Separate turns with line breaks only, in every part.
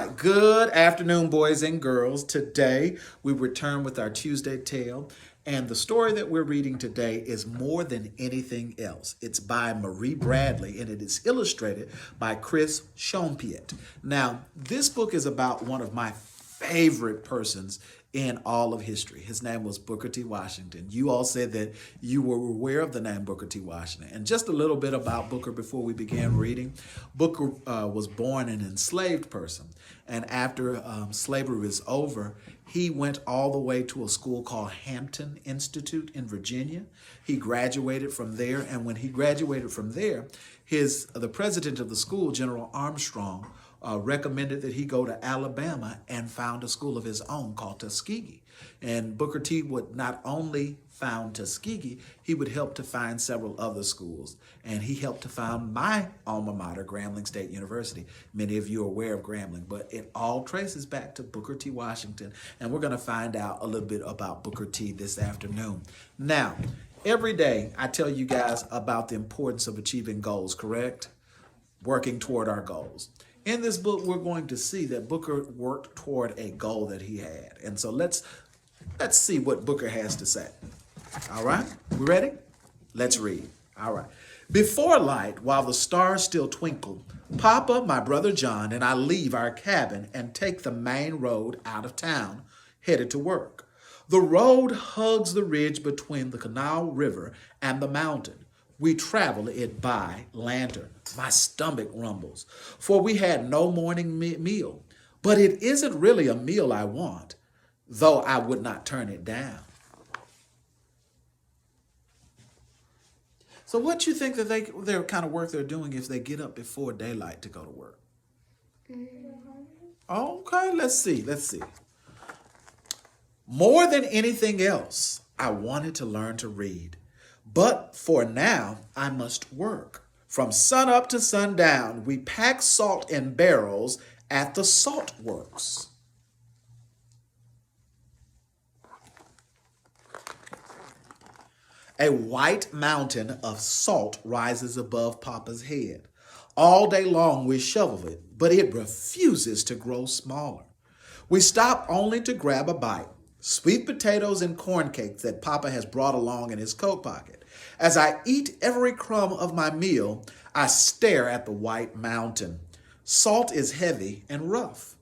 Good afternoon, boys and girls. Today we return with our Tuesday tale, and the story that we're reading today is More Than Anything Else. It's by Marie Bradley, and it is illustrated by Chris Schompiet. Now, this book is about one of my favorite persons in all of history. His name was Booker T. Washington. You all said that you were aware of the name Booker T. Washington. And just a little bit about Booker before we began reading. Booker was born an enslaved person. And after slavery was over, he went all the way to a school called Hampton Institute in Virginia. He graduated from there. And when he graduated from there, the president of the school, General Armstrong, recommended that he go to Alabama and found a school of his own called Tuskegee. And Booker T would not only found Tuskegee, he would help to find several other schools. And he helped to found my alma mater, Grambling State University. Many of you are aware of Grambling, but it all traces back to Booker T. Washington. And we're going to find out a little bit about Booker T this afternoon. Now, every day I tell you guys about the importance of achieving goals, correct? Working toward our goals. In this book, we're going to see that Booker worked toward a goal that he had. And so let's see what Booker has to say. All right, we ready? Let's read. All right. Before light, while the stars still twinkle, Papa, my brother John, and I leave our cabin and take the main road out of town, headed to work. The road hugs the ridge between the Canal River and the mountain. We travel it by lantern. My stomach rumbles, for we had no morning meal. But it isn't really a meal I want, though I would not turn it down. So what you think that their kind of work they're doing if they get up before daylight to go to work? Okay, let's see. More than anything else, I wanted to learn to read. But for now, I must work. From sunup to sundown, we pack salt in barrels at the salt works. A white mountain of salt rises above Papa's head. All day long we shovel it, but it refuses to grow smaller. We stop only to grab a bite. Sweet potatoes and corn cakes that Papa has brought along in his coat pocket. As I eat every crumb of my meal, I stare at the white mountain. Salt is heavy and rough.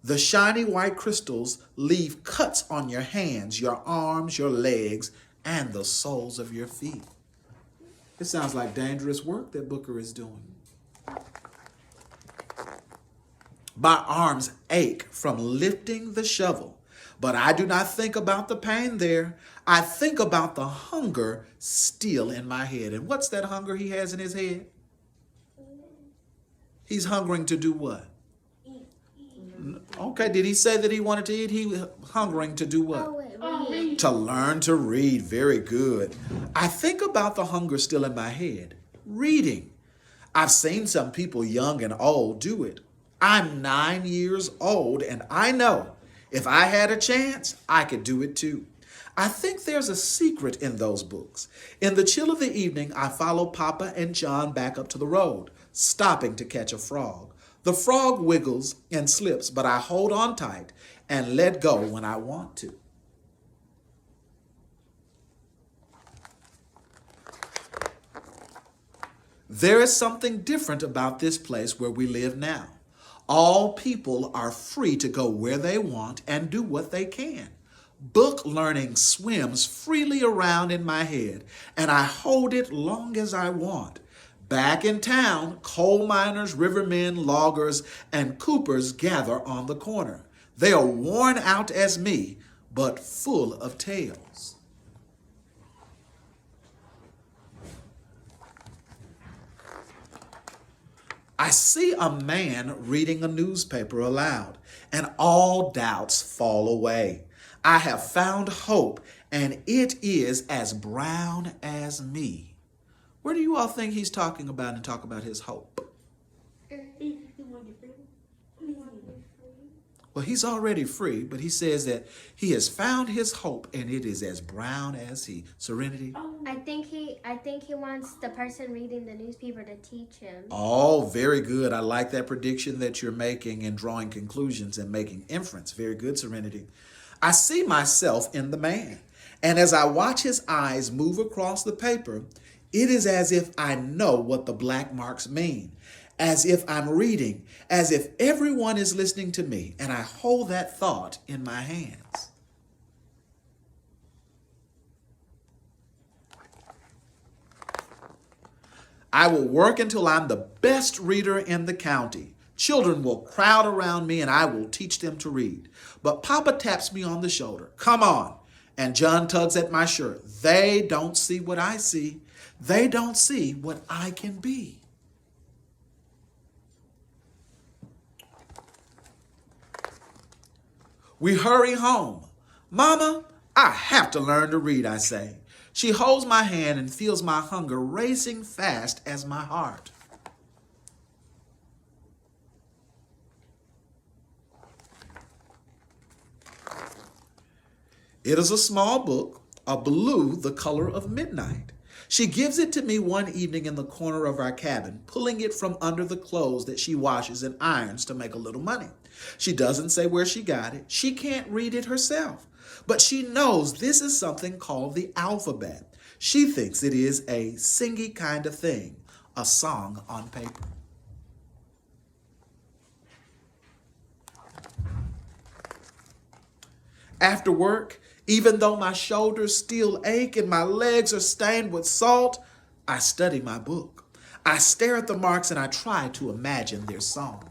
The shiny white crystals leave cuts on your hands, your arms, your legs, and the soles of your feet. It sounds like dangerous work that Booker is doing. My arms ache from lifting the shovel. But I do not think about the pain there. I think about the hunger still in my head. And what's that hunger he has in his head? He's hungering to do what? Okay, did he say that he wanted to eat? He was hungering to do what? To learn to read. Very good. I think about the hunger still in my head. Reading. I've seen some people young and old do it. I'm 9 years old and I know if I had a chance, I could do it too. I think there's a secret in those books. In the chill of the evening, I follow Papa and John back up to the road, stopping to catch a frog. The frog wiggles and slips, but I hold on tight and let go when I want to. There is something different about this place where we live now. All people are free to go where they want and do what they can. Book learning swims freely around in my head, and I hold it long as I want. Back in town, coal miners, rivermen, loggers, and coopers gather on the corner. They are worn out as me, but full of tales. I see a man reading a newspaper aloud, and all doubts fall away. I have found hope, and it is as brown as me. Where do you all think he's talking about and talk about his hope? Well, he's already free, but he says that he has found his hope and it is as brown as he. Serenity?
I think he wants the person reading the newspaper to teach him.
Oh, very good. I like that prediction that you're making and drawing conclusions and making inference. Very good, Serenity. I see myself in the man. And as I watch his eyes move across the paper, it is as if I know what the black marks mean, as if I'm reading, as if everyone is listening to me, and I hold that thought in my hands. I will work until I'm the best reader in the county. Children will crowd around me and I will teach them to read. But Papa taps me on the shoulder. Come on. And John tugs at my shirt. They don't see what I see. They don't see what I can be. We hurry home. Mama, I have to learn to read, I say. She holds my hand and feels my hunger racing fast as my heart. It is a small book, a blue the color of midnight. She gives it to me one evening in the corner of our cabin, pulling it from under the clothes that she washes and irons to make a little money. She doesn't say where she got it. She can't read it herself. But she knows this is something called the alphabet. She thinks it is a singy kind of thing, a song on paper. After work, even though my shoulders still ache and my legs are stained with salt, I study my book. I stare at the marks and I try to imagine their song.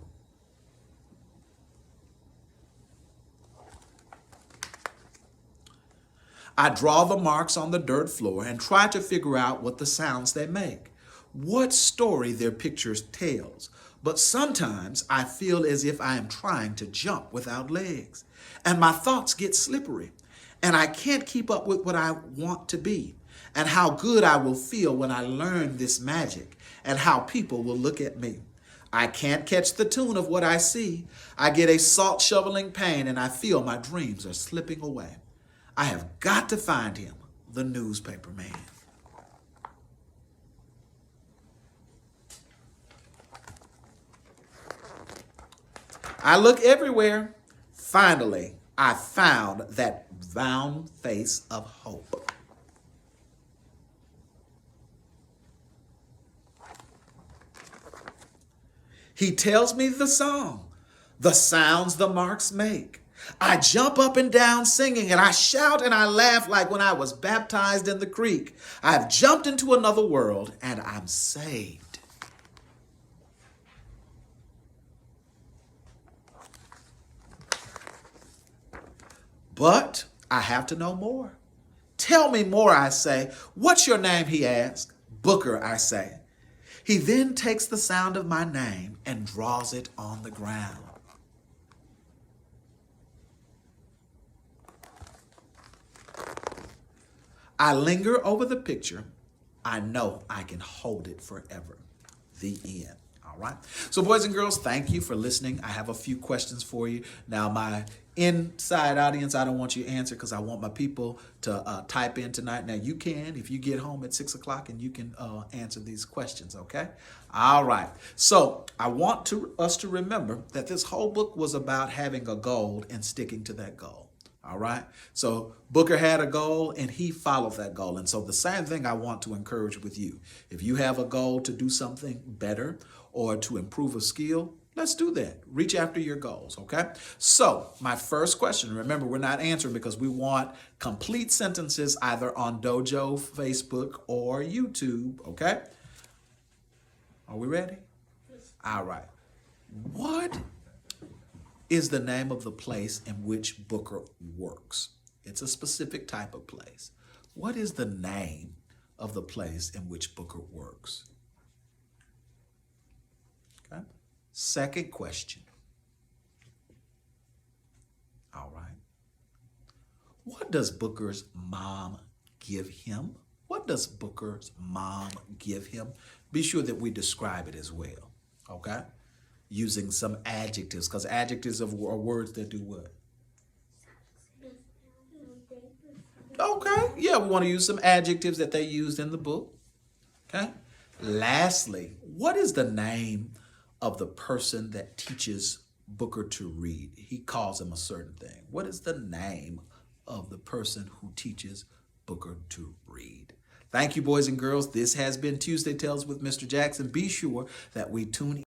I draw the marks on the dirt floor and try to figure out what the sounds they make, what story their pictures tells. But sometimes I feel as if I am trying to jump without legs, and my thoughts get slippery, and I can't keep up with what I want to be, and how good I will feel when I learn this magic, and how people will look at me. I can't catch the tune of what I see. I get a salt shoveling pain, and I feel my dreams are slipping away. I have got to find him, the newspaper man. I look everywhere. Finally, I found that round face of hope. He tells me the song, the sounds the marks make. I jump up and down singing, and I shout and I laugh like when I was baptized in the creek. I've jumped into another world, and I'm saved. But I have to know more. Tell me more, I say. What's your name, he asks. Booker, I say. He then takes the sound of my name and draws it on the ground. I linger over the picture. I know I can hold it forever. The end. All right. So, boys and girls, thank you for listening. I have a few questions for you. Now, my inside audience, I don't want you to answer because I want my people to type in tonight. Now, you can, if you get home at 6 o'clock, and you can answer these questions, okay? All right. So, I want us to remember that this whole book was about having a goal and sticking to that goal. All right. So Booker had a goal and he followed that goal. And so the same thing I want to encourage with you. If you have a goal to do something better or to improve a skill, let's do that. Reach after your goals. Okay. So my first question, remember, we're not answering because we want complete sentences either on Dojo, Facebook, or YouTube. Okay. Are we ready? All right. What is the name of the place in which Booker works? It's a specific type of place. What is the name of the place in which Booker works? Okay. Second question. All right. What does Booker's mom give him? What does Booker's mom give him? Be sure that we describe it as well. Okay. using some adjectives, because adjectives are words that do what? Okay, yeah, we want to use some adjectives that they used in the book. Okay. Lastly, what is the name of the person that teaches Booker to read? He calls him a certain thing. What is the name of the person who teaches Booker to read? Thank you, boys and girls. This has been Tuesday Tales with Mr. Jackson. Be sure that we tune in.